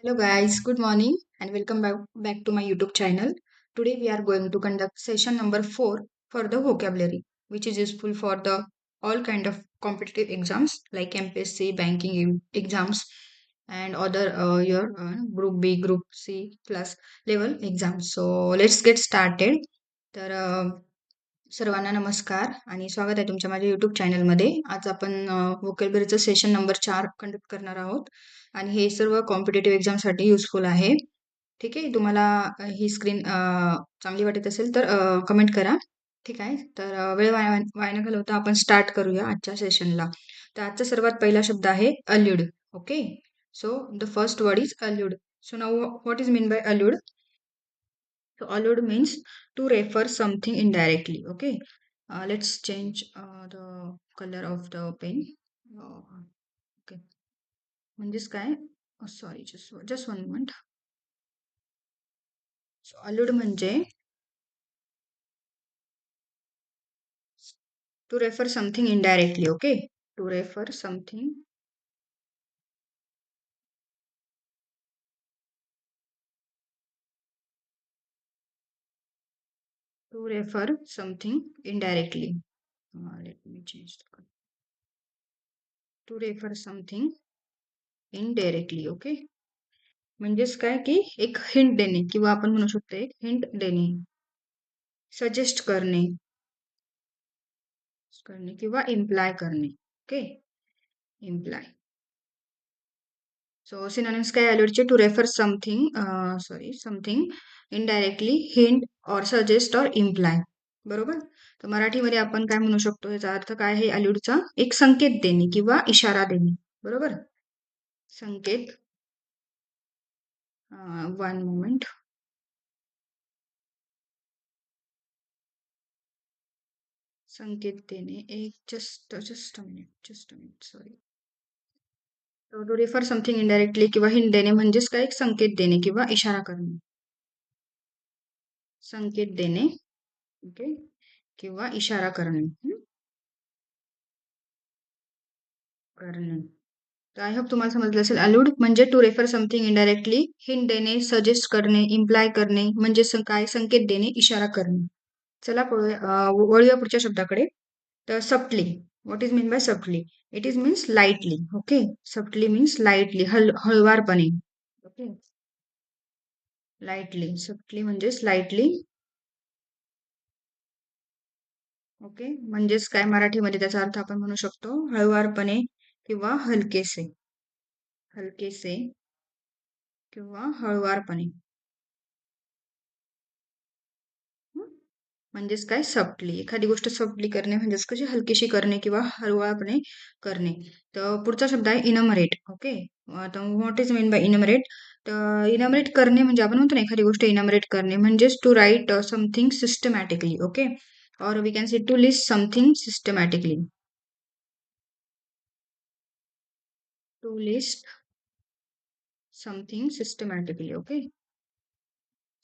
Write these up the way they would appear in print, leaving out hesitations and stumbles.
Hello guys, good morning and welcome back to my YouTube channel. Today we are going to conduct session number 4 for the vocabulary, which is useful for the all kind of competitive exams like MPSC, banking exams and other your group B, group C plus level exams. So let's get started. तर सर्वांना नमस्कार आणि स्वागत आहे तुमच्या माझ्या YouTube चॅनलमध्ये. आज आपण व्होकॅब्युलरीचं सेशन नंबर 4 कंडक्ट करणार आहोत आणि हे सर्व कॉम्पिटेटिव्ह एक्झामसाठी युजफुल आहे. ठीक आहे. तुम्हाला ही स्क्रीन चांगली वाटत असेल तर कमेंट करा. ठीक आहे. तर वेळ वाया न घालवता आपण स्टार्ट करूया आजच्या सेशनला. तर आजचा सर्वात पहिला शब्द आहे allude. Okay. So the first word is allude. So now what is mean by allude? So allude means to refer something indirectly. Okay. Let's change the color of the pen. Uh, okay. म्हणजेच काय? Sorry, just one moment. So allude म्हणजे to refer something indirectly. Okay. To refer something indirectly. Let me change the color. To refer something indirectly. Okay. म्हणजेच काय की एक hint देणे किंवा आपण म्हणू शकतो एक हिंट देणे, सजेस्ट करणे करणे किंवा इम्प्लाय करणे. ओके. इम्प्लाय. सो सिनोनिम्स काय अलुडचे? To refer something something indirectly hint or suggest or imply. बरोबर. तर मराठीमध्ये आपण काय म्हणू शकतो? याचा अर्थ काय आहे अलुडचा? एक संकेत देणे किंवा इशारा देणे. बरोबर. संकेत. One moment. संकेत देणे. एक just a minute sorry. To refer something indirectly किंवा हिंट देणे म्हणजेच काय? एक संकेत देणे किंवा इशारा करणे. संकेत देणे. ओके. किंवा इशारा करणे. करणे. तर आय होप तुम्हाला समजलं असेल. अलूड म्हणजे to refer something indirectly, hint देणे, सजेस्ट करणे, इम्प्लाय करणे म्हणजे काय? संकेत देणे, इशारा करणे. चला वळूया पुढच्या शब्दाकडे. तर softly. What is mean by softly? It is means lightly. Okay. Softly means lightly, हळवारपणे. ओके. लाईटली. सफ्टली म्हणजे लाईटली. ओके. म्हणजेच काय मराठीमध्ये त्याचा अर्थ आपण म्हणू शकतो हळुवारपणे किंवा हलकेसे. हलकेसे किंवा हळुवारपणे. हं? म्हणजेच काय? सफ्टली. एखादी गोष्ट सफ्टली करणे म्हणजेच कशी हलकीशी करणे किंवा हळुवारपणे करणे. तर पुढचा शब्द आहे इनमरेट. ओके. आता व्हॉट इज मीन बाय इनमरेट? तर इनमरेट करणे म्हणजे आपण म्हणतो ना एखादी गोष्ट इनमरेट करणे म्हणजेच to write something systematically. Okay. Or we can say to list something systematically. To list something systematically. Okay.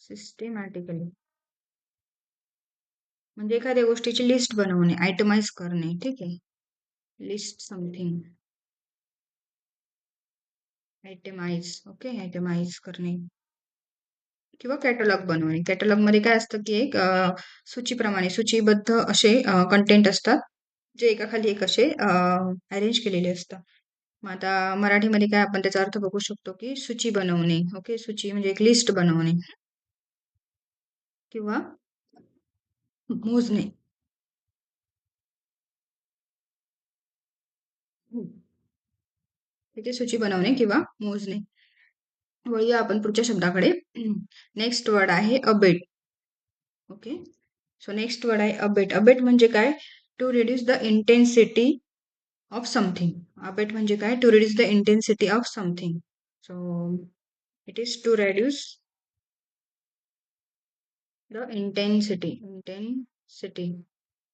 Systematically म्हणजे एखाद्या गोष्टीची लिस्ट बनवणे, आयटमाइज करणे. ठीक आहे. List something. Itemise. Okay. Itemise करणे किंवा कॅटलॉग बनवणे. कॅटलॉग मध्ये काय असतं की एक सूचीप्रमाणे सूचीबद्ध असे कंटेंट असतात जे एकाखाली एक असे अरेंज केलेले असतात. मग आता मराठीमध्ये काय आपण त्याचा अर्थ बघू शकतो की सूची बनवणे. ओके. सूची म्हणजे एक लिस्ट बनवणे किंवा मोजणे. तिथे सूची बनवणे किंवा मोजणे. वळूया आपण पुढच्या शब्दाकडे. नेक्स्ट वर्ड आहे abate. Okay. So next word आहे अबेट. अबेट म्हणजे काय? To reduce the intensity of something. Abate म्हणजे काय? To reduce the intensity of something. So it is to reduce the intensity. Intensity.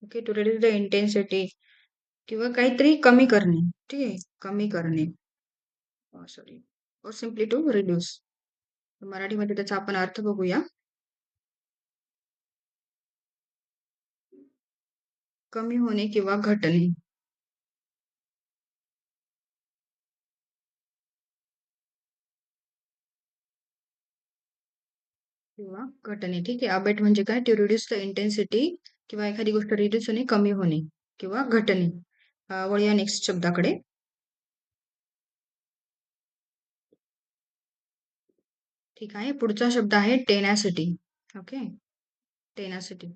Okay. To reduce the intensity किंवा काहीतरी कमी करणे. ठीक आहे. कमी करणे. सॉरी. और सिम्पली टू रिड्यूस. मराठीमध्ये त्याचा आपण अर्थ बघूया. कमी होणे किंवा घटणे. किंवा घटने. ठीक आहे. अबेट म्हणजे काय? टू रिड्यूस द इंटेन्सिटी किंवा एखादी गोष्ट रिड्यूस होणे, कमी होणे किंवा घटने. वळूया नेक्स्ट शब्दाकडे. ठीक आहे. पुढचा शब्द आहे tenacity. Okay. Tenacity.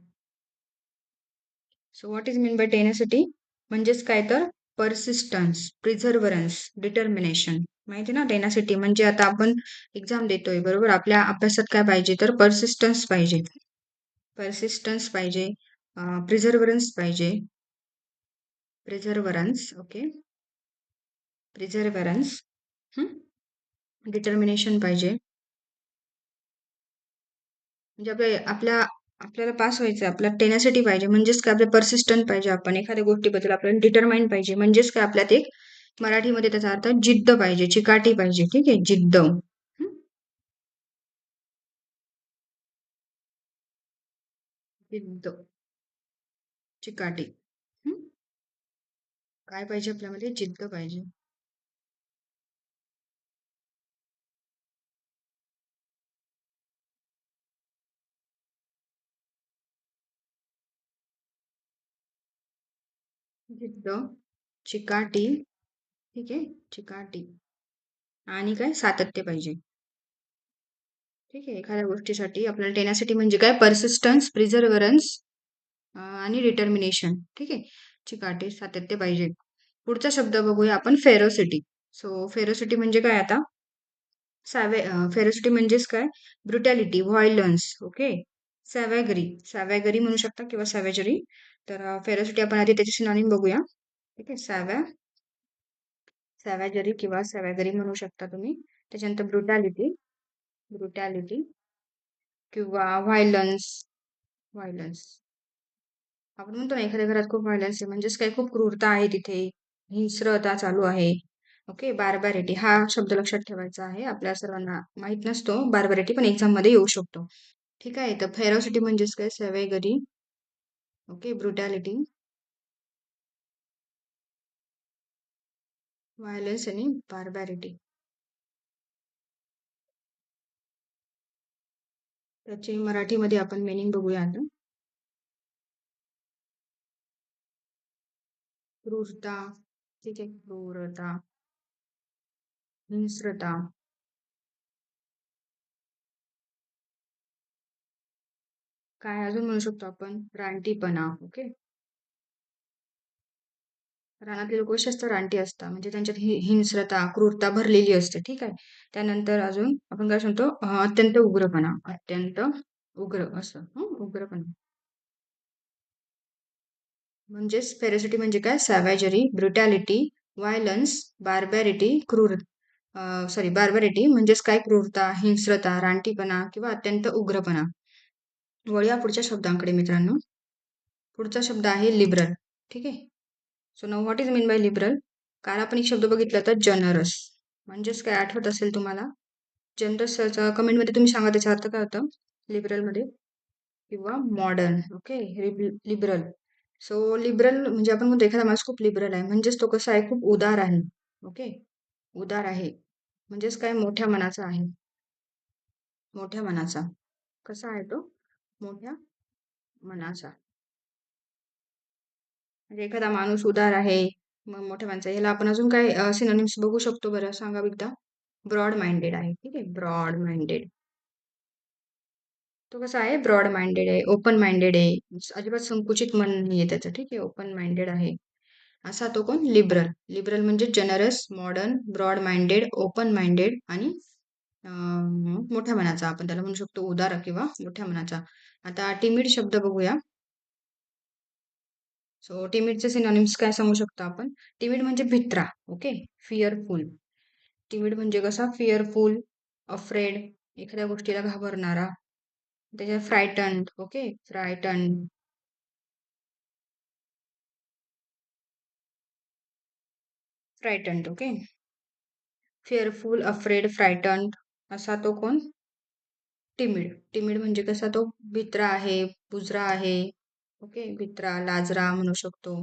So what is mean by tenacity? म्हणजेच काय तर परसिस्टन्स, प्रिझर्व्हरन्स, डिटर्मिनेशन. माहिती ना टेनॅसिटी म्हणजे आता आपण एक्झाम देतोय बरोबर, आपल्या अभ्यासात काय पाहिजे तर परसिस्टन्स पाहिजे. परसिस्टन्स पाहिजे, प्रिझर्व्हरन्स पाहिजे, प्रिझर्व्हरन्स. ओके. प्रिझर्व्हरन्स. डिटर्मिनेशन पाहिजे. म्हणजे आपल्याला पास व्हायचं आपल्याला टेनॅसिटी पाहिजे म्हणजेच काय आपल्या परसिस्टंट पाहिजे, आपण एखाद्या गोष्टीबद्दल आपल्याला डिटरमाइंड पाहिजे म्हणजेच काय आपल्यात एक मराठीमध्ये त्याचा अर्थ जिद्द पाहिजे, चिकाटी पाहिजे. ठीक आहे. जिद्द. जिद्द, चिकाटी. हं? काय पाहिजे आपल्यामध्ये? जिद्द पाहिजे. जिद्द, चिकाटी. ठीक आहे. चिकाटी आणि काय? सातत्य पाहिजे. ठीक आहे. एखाद्या गोष्टीसाठी आपल्याला टेनॅसिटी म्हणजे काय? परसिस्टन्स, प्रिझर्व्हरन्स आणि डिटर्मिनेशन. ठीक आहे. चिकाटी, सातत्य पाहिजे. पुढचा शब्द बघूया आपण, फेरोसिटी. सो फेरोसिटी म्हणजे काय आता? फेरोसिटी म्हणजेच काय? ब्रुटॅलिटी, व्हायलन्स. ओके. सॅव्हॅगरी, सॅव्हॅगरी म्हणू शकता किंवा सॅव्हेजरी. तर फेरोसिटी आपण आधी त्याची सिनॉनिम बघूया. ठीक आहे. सॅव्हॅजरी किंवा सॅव्हॅगरी म्हणू शकता तुम्ही. त्याच्यानंतर ब्रुटॅलिटी, ब्रुटॅलिटी किंवा व्हायलन्स, व्हायलन्स. आपण म्हणतो ना एखाद्या घरात खूप व्हायलन्स आहे म्हणजेच काय? खूप क्रूरता आहे तिथे, हिंस्रता चालू आहे. ओके. बार्बॅरिटी हा शब्द लक्षात ठेवायचा आहे. आपल्या सर्वांना माहित नसतो बार्बॅरिटी, पण एक्झाम मध्ये येऊ शकतो. ठीक आहे. तर फेरोसिटी म्हणजेच काय? सॅव्हेगरी. ओके. ब्रुटॅलिटी, व्हायलन्स आणि बार्बॅरिटी. त्याची मराठीमध्ये आपण मिनिंग बघूया आता. क्रूरता. ठीक आहे. क्रूरता, हिंस्रता. काय अजून म्हणू शकतो आपण? रानटीपणा. ओके. रानातले लोक कसे असतात? रानटी असतात म्हणजे त्यांच्यात हिंस्रता, क्रूरता भरलेली असते. ठीक आहे. त्यानंतर अजून आपण काय सांगतो? अत्यंत उग्रपणा, अत्यंत उग्र असं. उग्रपणा. म्हणजेच फेरोसिटी म्हणजे काय? सॅव्हेजरी, ब्रुटॅलिटी, व्हायलन्स, बार्बॅरिटी, सॉरी बार्बॅरिटी म्हणजेच काय? क्रूरता, हिंस्रता, रानटीपणा किंवा अत्यंत उग्रपणा. वळूया पुढच्या शब्दांकडे मित्रांनो. पुढचा शब्द आहे लिबरल. ठीक आहे. So now what is mean bye liberal? काल आपण एक शब्द बघितला तर जनरस. म्हणजेच काय आठवत असेल तुम्हाला? जनरसचा कमेंटमध्ये तुम्ही सांगा त्याचा अर्थ काय होतं लिबरलमध्ये. किंवा modern. Okay. Liberal. So liberal म्हणजे आपण म्हणतो एखादा माणूस खूप लिबरल आहे म्हणजेच तो कसा आहे? खूप उदार आहे. ओके. उदार आहे म्हणजेच काय? मोठ्या मनाचा आहे. मोठ्या मनाचा. कसा आहे तो? मोठ्या मनाचा. म्हणजे एखादा माणूस उदार आहे, मग मोठ्या माणसा ह्याला आपण अजून काय सिनोनिम्स बघू शकतो बरं? सांगा एकदा. ब्रॉड माइंडेड आहे. ठीक आहे. Broad minded. तो कसा आहे? ब्रॉड माइंडेड आहे, ओपन माइंडेड आहे. अजिबात संकुचित मन नाहीये त्याचं. ठीक आहे. ओपन माइंडेड आहे. असा तो कोण? लिबरल. लिबरल म्हणजे generous, modern, broad minded, open minded आणि मोठ्या मनाचा. आपण त्याला म्हणू शकतो उदार किंवा मोठ्या मनाचा. आता टिमिड शब्द बघूया. सो टिमिडचे सिनॉनिम्स काय सांगू शकतो आपण? टिमिड म्हणजे भित्रा. ओके. फिअरफुल. टिमिड म्हणजे कसा? फिअरफुल, अफ्रेड, एखाद्या गोष्टीला घाबरणारा. त्याच्यात फ्रायटन्ड. ओके. फ्रायटन्ड, फ्रायटन्ड. ओके. फिअरफुल, अफ्रेड, फ्रायटन्ड असा तो कोण? टिमिड. टिमिड म्हणजे कसा? तो भित्रा आहे, बुजरा आहे. ओके. भित्रा, लाजरा म्हणू शकतो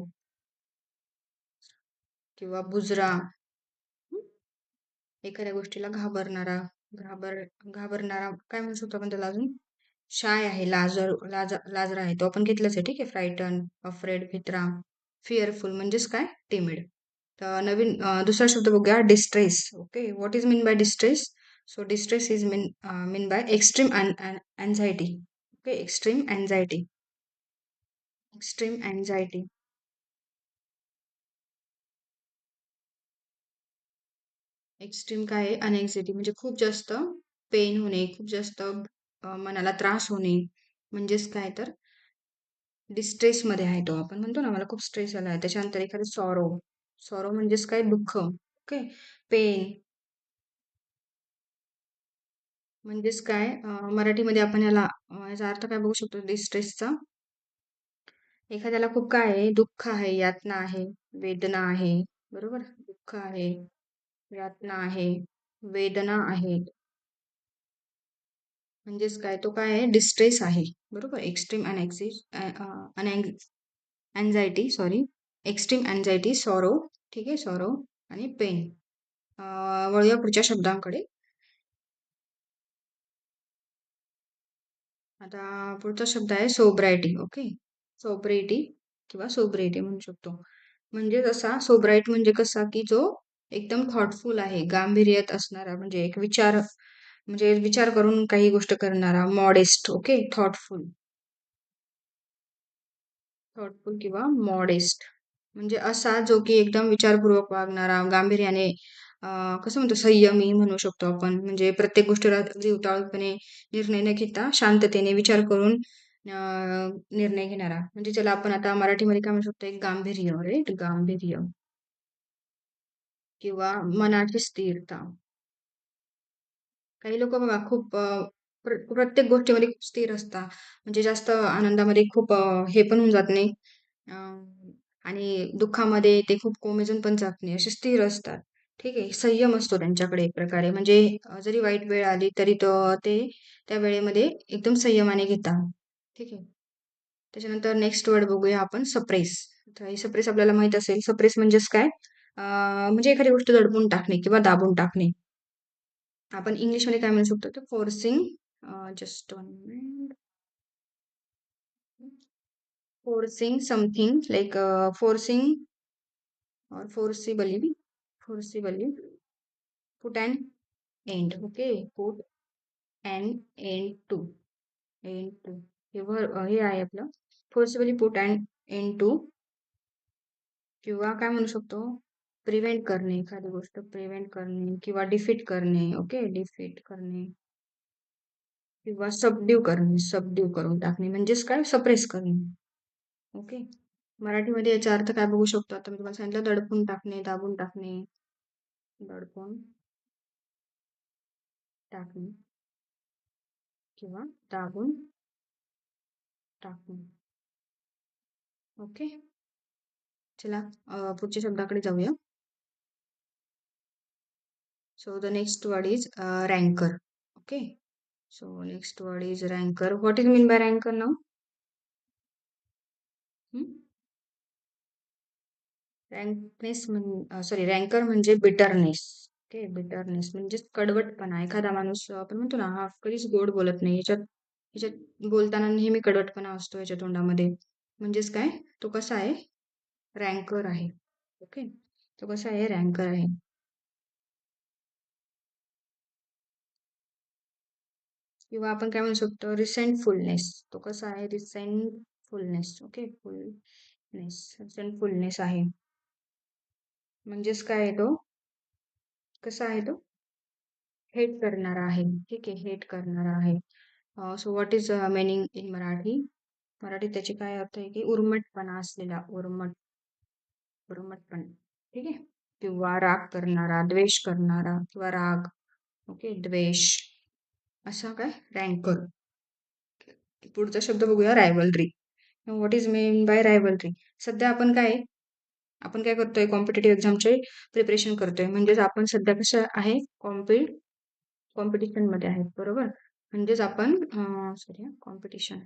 किंवा बुजरा. हं? एखाद्या गोष्टीला घाबरणारा, घाबरणारा काय म्हणू शकतो आपण त्याला अजून? शाय आहे, लाजरा आहे, तो आपण घेतलाच आहे. ठीक आहे. फ्रायटन, अफ्रेड, भित्रा, फिअरफुल म्हणजेच काय, टिमिड. तर दुसरा शब्द बघूया, distress. Okay, what is mean bye distress? So distress is mean bye extreme anxiety. Okay, extreme anxiety. Extreme काय आहे, अनएक्झायटी म्हणजे खूप जास्त पेन होणे, खूप जास्त मनाला त्रास होणे, म्हणजेच काय तर डिस्ट्रेस मध्ये आहे तो. आपण म्हणतो ना, मला खूप स्ट्रेस आला आहे. त्याच्यानंतर एखादं सॉरो. सॉरो म्हणजेच काय, दुःख. ओके. पेन म्हणजेच काय, मराठीमध्ये आपण याचा अर्थ काय बघू शकतो डिस्ट्रेसचा. एखाद्याला खूप काय आहे, दुःख आहे, यातना आहे, वेदना आहे. बरोबर, दुःख आहे, यातना आहे, वेदना आहे. म्हणजेच काय, तो काय आहे, डिस्ट्रेस आहे. बरोबर, extreme anxiety, sorry, extreme anxiety, sorrow. ठीक आहे, सॉरो आणि पेन. वळूया पुढच्या शब्दांकडे. आता पुढचा शब्द आहे सोब्रायटी. ओके, सोब्रेटी किंवा सोब्रेटी म्हणू शकतो. म्हणजे कसा सोब्राईट म्हणजे कसा, की जो एकदम थॉटफुल आहे, गांभीर्यात असणारा, म्हणजे एक विचार, म्हणजे विचार करून काही गोष्ट करणारा. मॉडेस्ट. ओके, थॉटफुल किंवा मॉडेस्ट म्हणजे असा जो की एकदम विचारपूर्वक वागणारा, गांभीर्याने, कसं म्हणतो, संयमी म्हणू शकतो आपण. म्हणजे प्रत्येक गोष्टीला अगदी उतावळपणे निर्णय न घेता शांततेने विचार करून निर्णय घेणारा. म्हणजे ज्याला आपण आता मराठीमध्ये काय म्हणू शकतो, एक गांभीर्य. राईट, गांभीर्य किंवा मनाची स्थिरता. काही लोक बघा खूप प्रत्येक गोष्टीमध्ये खूप स्थिर असतात. म्हणजे जास्त आनंदामध्ये खूप हे पण होऊन जात नाही. अं, आणि दुःखामध्ये ते खूप कोमेजून पण जात नाही, असे स्थिर असतात. ठीक आहे, संयम असतो त्यांच्याकडे एक प्रकारे. म्हणजे जरी वाईट वेळ आली तरी ते त्या वेळेमध्ये एकदम संयमाने घेतात. ठीक आहे. त्याच्यानंतर नेक्स्ट वर्ड बघूया आपण, सप्रेस. तर हे सप्रेस आपल्याला माहित असेल. सप्रेस म्हणजेच काय, म्हणजे एखादी गोष्ट दडपून टाकणे किंवा दाबून टाकणे. आपण इंग्लिशमध्ये काय म्हणू शकतो, तर forcing. Just one minute. Forcing something like forcing or forcibly put an end. Okay, put an end to हे आहे आपलं, forcibly put an end to. किंवा काय म्हणू शकतो, प्रिव्हेंट करणे, एखादी गोष्ट प्रिव्हेंट करणे किंवा डिफीट करणे. ओके, डिफीट करणे किंवा सबड्यू करून टाकणे, म्हणजेच काय, सप्रेस करणे. ओके. मराठीमध्ये याचा अर्थ काय बघू शकतो, आता मी तुम्हाला सांगितलं, दडपून टाकणे, दाबून टाकणे, दडपून टाकणे किंवा दाबून टाकणे. ओके. चला पुढच्या शब्दाकडे जाऊया. So the next word is ranker. Okay, so next word is ranker. What is mean bye ranker now? Ranker म्हणजे बिटरनेस. ओके, बिटरनेस म्हणजे कडवटपणा. एखादा माणूस, आपण म्हणतो ना, हा कधीच गोड बोलत नाही, याच्यात बोलताना नेहमी कडवटपणा असतो याच्या तोंडामध्ये. म्हणजेच काय, तो कसा आहे, रँकर आहे. ओके, तो कसा आहे, रँकर आहे. किंवा आपण काय म्हणू शकतो, रिसेंटफुलनेस. तो कसा आहे, रिसेंटफुलनेस. ओके, रिसेंटफुलनेस आहे. म्हणजेच काय आहे तो, कसा आहे तो, हेट करणारा आहे. ठीक आहे, हेट करणारा आहे. So what is meaning in Marathi? मराठीत त्याचे काय अर्थ आहे, की उर्मटपणा असलेला, उर्मटपणा. ठीक आहे, किंवा राग करणारा, द्वेष करणारा किंवा राग. ओके, द्वेष, असा काय, रँकर. पुढचा शब्द बघूया, rivalry. What is mean bye rivalry? सध्या आपण काय करतोय, कॉम्पिटेटिव्ह एक्झामचे प्रिपरेशन करतोय. म्हणजेच आपण सध्या कसं आहे, कॉम्पिटिशन मध्ये आहेत. बरोबर, म्हणजेच आपण कॉम्पिटिशन,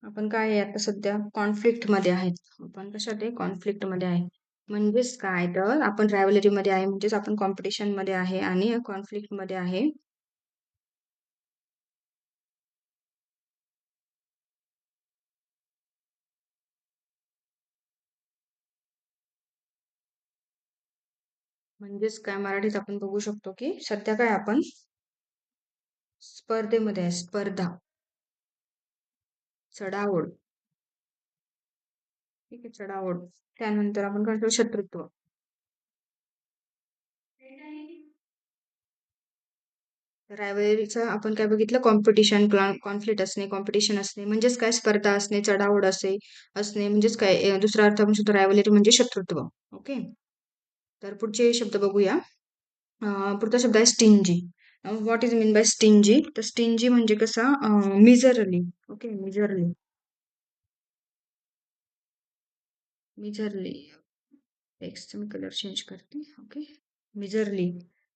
आपण काय आहे, आता सध्या कॉन्फ्लिक्ट मध्ये आहेत. आपण कशात आहे, कॉन्फ्लिक्ट मध्ये आहे. म्हणजेच काय, तर आपण रायव्हलरी मध्ये आहे, म्हणजेच आपण कॉम्पिटिशन मध्ये आहे आणि कॉन्फ्लिक्ट मध्ये आहे. म्हणजेच काय मराठीत आपण बघू शकतो की सध्या काय आपण स्पर्धेमध्ये आहे. स्पर्धा, चढाओढ. ठीक आहे, चढाओढ. त्यानंतर आपण काय करतो, शत्रुत्व. रायव्हलरीचं आपण काय बघितलं, कॉम्पिटिशन, कॉन्फ्लिक्ट असणे, कॉम्पिटिशन असणे म्हणजेच काय, स्पर्धा असणे, चढाओढ असणे म्हणजेच काय, दुसरा अर्थ आपण शोधतो रायव्हलरी म्हणजे शत्रुत्व. ओके. तर पुढचे शब्द बघूया. पुढचा शब्द आहे stingy. What is mean by stingy? तर स्टिंजी म्हणजे कसा, मिझरली. Okay, miserly. मिझरली. टेक्स्टचा मी कलर चेंज करते. ओके. मिझरली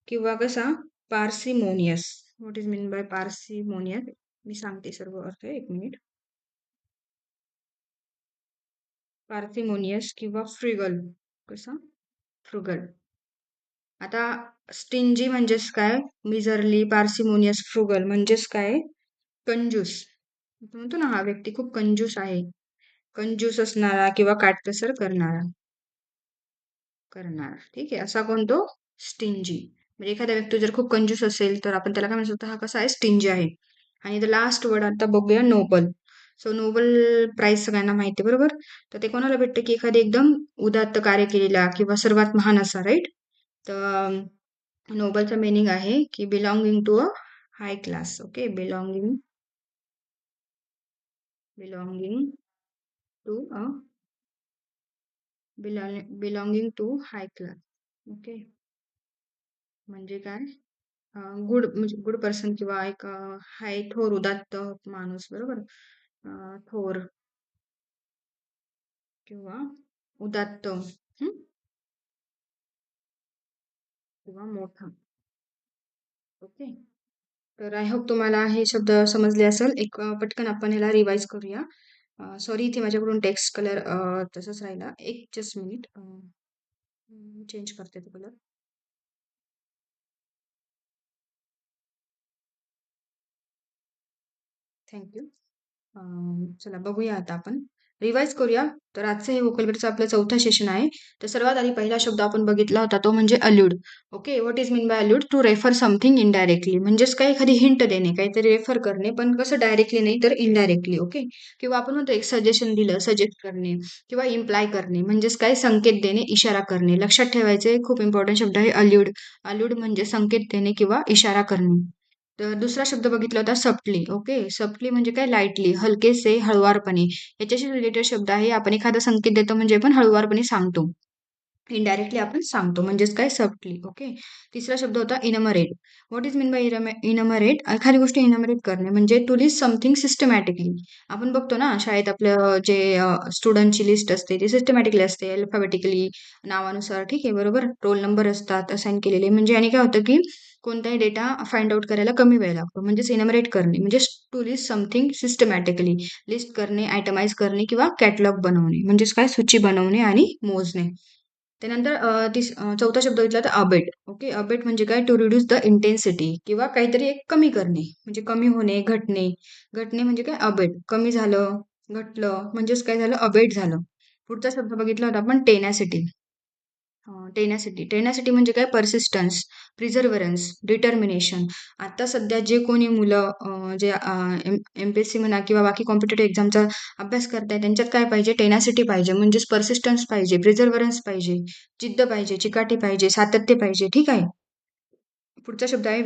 किंवा कसा, parsimonious. What is mean by parsimonious? मी सांगते सर्व अर्थ, एक मिनिट. पार्सिमोनियस किंवा फ्रिगल. कसा, फ्रुगल. आता स्टिंजी म्हणजेच काय, मिझरली, पार्सिमोनियस, फ्रुगल म्हणजेच काय, कंजूस. आपण म्हणतो ना, हा व्यक्ती खूप कंजूस आहे. कंजूस असणारा किंवा काटकसर करणारा. ठीक आहे, असा कोण तो, स्टिंजी. म्हणजे एखादा व्यक्ती जर खूप कंजूस असेल तर आपण त्याला काय म्हणू शकतो, हा कसा आहे, स्टिंजी आहे. आणि द लास्ट वर्ड आता बघूया, नोबल. सो नोबल प्राइज सगळ्यांना माहिती आहे, बरोबर. तर ते कोणाला भेटते की एखादी एकदम उदात्त कार्य केलेला किंवा सर्वात महान असा, राईट. तर नोबलचा मिनिंग आहे की belonging to a high class. Okay, belonging to a belonging to high class. Okay. म्हणजे काय, गुड, म्हणजे गुड पर्सन किंवा एक हाय, थोर, उदात्त माणूस, बरोबर. थोर किंवा उदात्त, किंवा मोठा. ओके. तर आय होप तुम्हाला हे शब्द समजले असेल. एक पटकन आपण याला रिवाइज करूया. सॉरी, इथे माझ्याकडून टेक्स्ट कलर तसंच राहिला. एक जस्ट मिनिट, चेंज करते तो कलर. थँक्यू. चला बघूया आता आपण. रिवाइज करूया. तर आजचं हे व्होकॅब्युलरीचं आपलं चौथं सेशन आहे. तर सर्वात आधी पहिला शब्द आपण बघितला होता तो म्हणजे allude. Okay, what is mean by allude? To refer something indirectly. म्हणजेच काय, एखादी हिंट देणे, काहीतरी रेफर करणे, पण कसं, डायरेक्टली नाही तर इनडायरेक्टली. ओके. किंवा आपण म्हणतो एक सजेशन दिलं, सजेस्ट करणे किंवा इम्प्लाय करणे म्हणजेच काय, संकेत देणे, इशारा करणे. लक्षात ठेवायचे, खूप इम्पॉर्टंट शब्द आहे अल्यूड. अल्यूड म्हणजे संकेत देणे किंवा इशारा करणे. तर दुसरा शब्द बघितला होता सबटली. ओके, सबटली म्हणजे काय, लाईटली, हलकेसे, हळुवारपणे. याच्याशी रिलेटेड शब्द आहे. आपण एखादा संकेत देतो म्हणजे आपण हळुवारपणे सांगतो, इनडायरेक्टली आपण सांगतो म्हणजेच काय, सबटली. ओके. तिसरा शब्द होता enumerate. What is mean by enumerate? एखादी गोष्ट इनमरेट करणे म्हणजे टू लिस्ट समथिंग सिस्टमॅटिकली. आपण बघतो ना शाळेत, आपलं जे स्टुडंटची लिस्ट असते ती सिस्टमॅटिकली असते, अल्फाबेटिकली, नावानुसार. ठीक आहे, बरोबर. रोल नंबर असतात असाइन केलेले. म्हणजे आणि काय होतं की कोणताही डेटा फाइंड आउट करायला कमी वेळ लागतो. म्हणजेच इनमरेट करणे म्हणजे to list something systematically. List करणे, आयटमाइज करणे किंवा कॅटलॉग बनवणे म्हणजेच काय, सूची बनवणे आणि मोजणे. त्यानंतर चौथा शब्द घेतला तर अबेट. ओके, अबेट म्हणजे काय, टू रिड्यूस द इंटेन्सिटी किंवा काहीतरी एक कमी करणे म्हणजे कमी होणे, घटणे. घटणे म्हणजे काय, अबेट. कमी झालं, घटलं म्हणजेच काय झालं, अबेट झालं. पुढचा शब्द बघितला होता आपण, टेनॅसिटी. टेनॅसिटी. टेनॅसिटी म्हणजे काय, परसिस्टन्स, प्रिझर्व्हरन्स, डिटर्मिनेशन. आता सध्या जे कोणी मुलं जे एमपीएससी म्हणा किंवा बाकी कॉम्पिटेटिव्ह एक्झामचा अभ्यास करताय, त्यांच्यात काय पाहिजे, टेनॅसिटी पाहिजे. म्हणजेच परसिस्टन्स पाहिजे, प्रिझर्व्हरन्स पाहिजे, जिद्द पाहिजे, चिकाटी पाहिजे, सातत्य पाहिजे. ठीक आहे. पुढचा शब्द आहे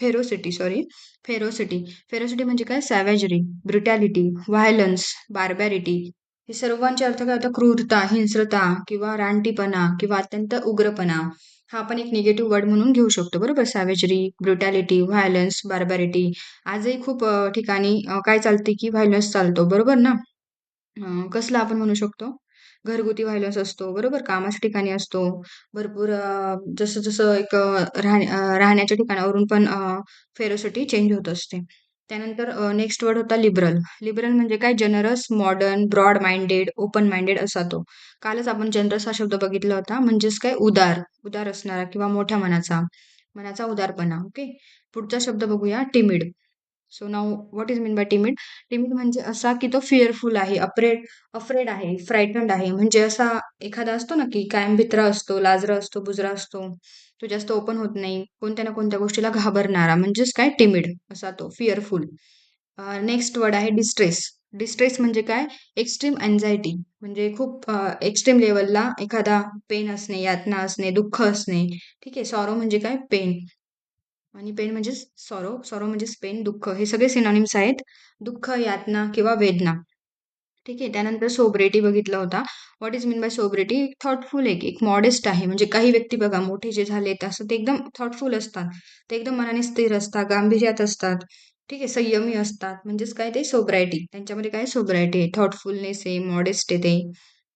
फेरोसिटी. Sorry, ferocity. फेरोसिटी म्हणजे काय, सॅव्हेजरी, ब्रुटॅलिटी, व्हायलन्स, बार्बॅरिटी. हे सर्वांचे अर्थ काय होतं, क्रूरता, हिंस्रता किंवा रानटीपणा किंवा अत्यंत उग्रपणा. हा आपण एक निगेटिव्ह वर्ड म्हणून घेऊ शकतो, बरोबर. सॅव्हेजरी, ब्रुटॅलिटी, व्हायलन्स, बार्बॅरिटी. आजही खूप ठिकाणी काय चालते की व्हायलन्स चालतो, बरोबर ना. कसला आपण म्हणू शकतो, घरगुती व्हायलन्स असतो, बरोबर, कामाच्या ठिकाणी असतो. भरपूर जसं जसं एक राहण्याच्या ठिकाणावरून पण फेरोसिटी चेंज होत असते. त्यानंतर नेक्स्ट वर्ड होता लिबरल. लिबरल म्हणजे काय, generous, modern, broad minded, open minded असा तो. कालच आपण जनरस हा शब्द बघितला होता म्हणजेच काय, उदार, उदार असणारा किंवा मोठ्या मनाचा, मनाचा उदारपणा. ओके. पुढचा शब्द बघूया, timid. So now what is mean bye timid? Timid म्हणजे असा की तो फिअरफुल आहे, अफ्रेड आहे, फ्रायटन्ड आहे. म्हणजे असा एखादा असतो ना, की कायम भित्रा असतो, लाजरा असतो, बुजरा असतो. तो जास्त ओपन होत नाही. कोणत्या ना कोणत्या गोष्टीला घाबरणारा म्हणजेच काय टिमिड असा तो फिअरफुल. नेक्स्ट वर्ड आहे डिस्ट्रेस. डिस्ट्रेस म्हणजे काय? एक्स्ट्रीम अँक्झायटी म्हणजे खूप एक्स्ट्रीम लेव्हलला एखादा पेन असणे, यातना असणे, दुःख असणे. ठीक आहे. सॉरो म्हणजे काय? पेन. आणि पेन म्हणजे सॉरो, सॉरो म्हणजेच पेन, दुःख. हे सगळे सिनॉनिम्स आहेत. दुःख, यातना किंवा वेदना. ठीक आहे. त्यानंतर सोब्रेटी बघितला होता. What is mean by sobriety? Thoughtful आहे, एक मॉडेस्ट आहे. म्हणजे काही व्यक्ती बघा मोठे जे झालेत असं ते एकदम थॉटफुल असतात. ते एकदम मनाने स्थिर असतात, गांभीर्यात असतात. ठीक आहे. संयमी असतात. म्हणजेच काय ते सोब्रायटी. त्यांच्यामध्ये काय सोब्रायटी आहे, थॉटफुलनेस आहे, मॉडेस्ट आहे ते.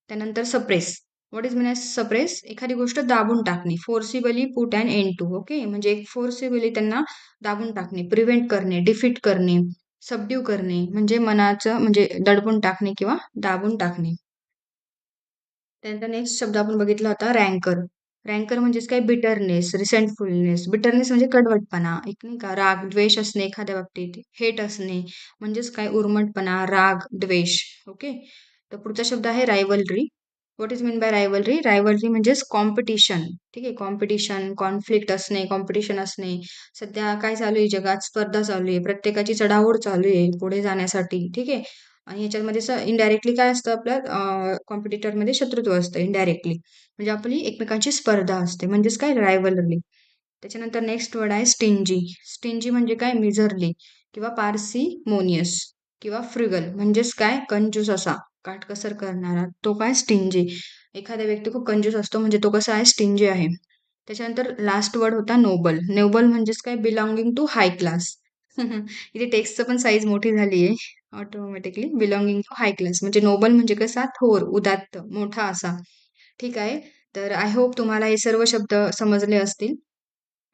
त्यानंतर suppress. What is mean as suppress? एखादी गोष्ट दाबून टाकणे. Forcibly put and end to. Okay. म्हणजे एक फोर्सिबली त्यांना दाबून टाकणे, प्रिव्हेंट करणे, डिफीट करणे, सबड्यू करणे म्हणजे मनाचं म्हणजे दडपून टाकणे किंवा दाबून टाकणे. त्यानंतर नेक्स्ट शब्द आपण बघितला होता रँकर. रँकर म्हणजेच काय? बिटरनेस, रिसेंटफुलनेस. बिटरनेस म्हणजे कडवटपणा, एक नाही का राग, द्वेष असणे एखाद्या बाबतीत, हेट असणे म्हणजेच काय? उर्मटपणा, राग, द्वेष. ओके. तर पुढचा शब्द आहे rivalry. What is mean bye rivalry? Rivalry म्हणजेच कॉम्पिटिशन. ठीक आहे. कॉम्पिटिशन, कॉन्फ्लिक्ट असणे, कॉम्पिटिशन असणे. सध्या काय चालू आहे जगात? स्पर्धा चालू आहे. प्रत्येकाची चढाओढ चालू आहे पुढे जाण्यासाठी. ठीक आहे. आणि ह्याच्यामध्ये इनडायरेक्टली काय असतं आपल्या कॉम्पिटिटरमध्ये शत्रुत्व असतं इनडायरेक्टली. म्हणजे आपली एकमेकांची स्पर्धा असते. म्हणजेच काय? रायव्हलरी. त्याच्यानंतर नेक्स्ट वर्ड आहे स्टिंजी. स्टिंजी म्हणजे काय? मिझरली किंवा पार्सिमोनियस किंवा फ्रिगल म्हणजेच काय? कंजूस असा, काटकसर करणारा. तो काय? स्टिंजी. एखादा व्यक्ती खूप कंजूस असतो म्हणजे तो कसा आहे? स्टिंजी आहे. त्याच्यानंतर लास्ट वर्ड होता नोबल. नोबल म्हणजेच काय? Belonging to high class. इथे टेक्स्टचं पण साईज मोठी झाली आहे automatically. Belonging to high class म्हणजे नोबल म्हणजे कसा? थोर, उदात्त, मोठा असा. ठीक आहे. तर आय होप तुम्हाला हे सर्व शब्द समजले असतील.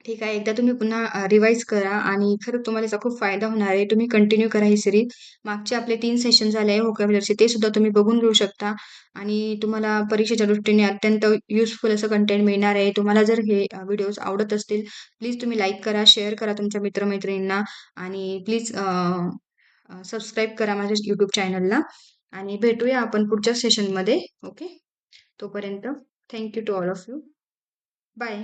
ठीक आहे. एकदा तुम्ही पुन्हा रिवाईज करा आणि खरंच तुम्हाला याचा खूप फायदा होणार आहे. तुम्ही कंटिन्यू करा ही सीरीज. मागचे आपले 3 सेशन झाले आहे व्होकॅब्युलरीचे ते सुद्धा तुम्ही बघून घेऊ शकता आणि तुम्हाला परीक्षेच्या दृष्टीने अत्यंत युजफुल असं कंटेंट मिळणार आहे. तुम्हाला जर हे व्हिडिओज आवडत असतील, प्लीज तुम्ही लाईक करा, शेअर करा तुमच्या मित्र आणि प्लीज सबस्क्राईब करा माझ्या YouTube चॅनलला आणि भेटूया आपण पुढच्या सेशनमध्ये. ओके. तोपर्यंत thank you to all of you. Bye.